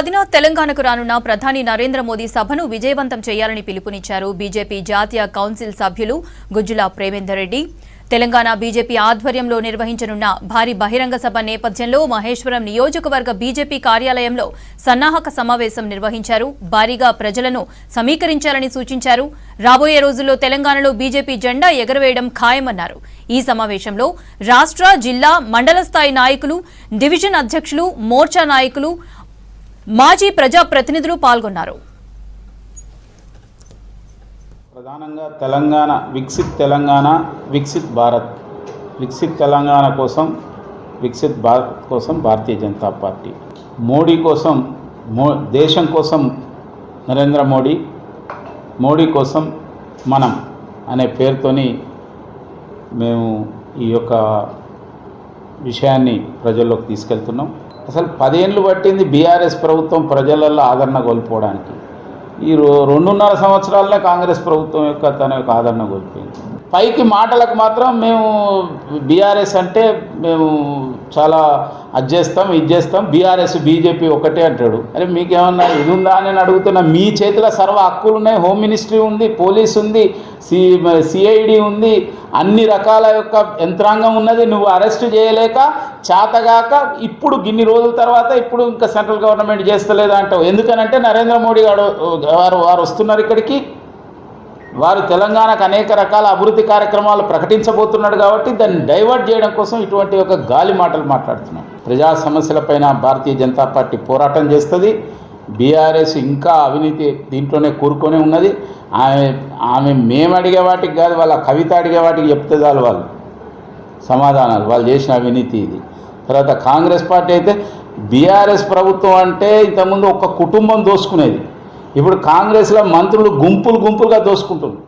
10న తెలంగాణకు రానున్న ప్రధాని నరేంద్ర మోదీ సభను విజయవంతం చేయాలని పిలుపునిచ్చారు బీజేపీ జాతీయ కౌన్సిల్ సభ్యులు గుజ్జుల ప్రేమేందర్ రెడ్డి. తెలంగాణ బీజేపీ ఆధ్వర్యంలో నిర్వహించనున్న భారీ బహిరంగ సభ నేపథ్యంలో మహేశ్వరం నియోజకవర్గ బీజేపీ కార్యాలయంలో సన్నాహక సమావేశం నిర్వహించారు. భారీగా ప్రజలను సమీకరించాలని సూచించారు. రాబోయే రోజుల్లో తెలంగాణలో బీజేపీ జెండా ఎగరవేయడం ఖాయమన్నారు. ఈ సమావేశంలో రాష్ట్ర, జిల్లా, మండల స్థాయి నాయకులు, డివిజన్ అధ్యక్షులు, మోర్చా నాయకులు, మాజీ ప్రజాప్రతినిధులు పాల్గొన్నారు. ప్రధానంగా తెలంగాణ వికసిత్ తెలంగాణ, వికసిత్ భారత్, వికసిత్ తెలంగాణ కోసం, వికసిత్ భారత్ కోసం భారతీయ జనతా పార్టీ, మోడీ కోసం, దేశం కోసం నరేంద్ర మోడీ, మోడీ కోసం మనం అనే పేరుతోని మేము ఈ యొక్క విషయాన్ని ప్రజల్లోకి తీసుకెళ్తున్నాం. అసలు 10 ఏళ్ళు పట్టింది బీఆర్ఎస్ ప్రభుత్వం ప్రజలలో ఆదరణ కోల్పోవడానికి. ఈ 2.5 సంవత్సరాల్లో కాంగ్రెస్ ప్రభుత్వం తన యొక్క ఆదరణ కోల్పోయింది. పైకి మాటలకు మాత్రం మేము బీఆర్ఎస్ అంటే మేము చాలా అది చేస్తాం, ఇది చేస్తాం, బీఆర్ఎస్ బీజేపీ ఒకటే అంటాడు. అరే మీకేమన్నా ఇది ఉందా అని అడుగుతున్నా. మీ చేతిలో సర్వ హక్కులు ఉన్నాయి. హోమ్ మినిస్ట్రీ ఉంది, పోలీస్ ఉంది, సిఐడి ఉంది, అన్ని రకాల యొక్క యంత్రాంగం ఉన్నది. నువ్వు అరెస్ట్ చేయలేక చేతగాక ఇప్పుడు ఇన్ని రోజుల తర్వాత ఇప్పుడు ఇంకా సెంట్రల్ గవర్నమెంట్ చేస్తలేదా అంటావు. ఎందుకనంటే నరేంద్ర మోడీ వారు వస్తున్నారు ఇక్కడికి. వారు తెలంగాణకు అనేక రకాల అభివృద్ధి కార్యక్రమాలు ప్రకటించబోతున్నాడు కాబట్టి దాన్ని డైవర్ట్ చేయడం కోసం ఇటువంటి ఒక గాలి మాటలు మాట్లాడుతున్నాం. ప్రజా సమస్యలపైన భారతీయ జనతా పార్టీ పోరాటం చేస్తుంది. బీఆర్ఎస్ ఇంకా అవినీతి దీంట్లోనే కూరుకొని ఉన్నది. ఆమె మేము అడిగే వాటికి కాదు, వాళ్ళ కవిత అడిగే వాటికి చెప్తే చాలు వాళ్ళు సమాధానాలు, వాళ్ళు చేసిన అవినీతి ఇది. తర్వాత కాంగ్రెస్ పార్టీ అయితే బీఆర్ఎస్ ప్రభుత్వం అంటే ఇంతకుముందు ఒక కుటుంబం దోసుకునేది. ఇప్పుడు కాంగ్రెస్లో మంత్రులు గుంపులుగా దోసుకుంటున్నారు.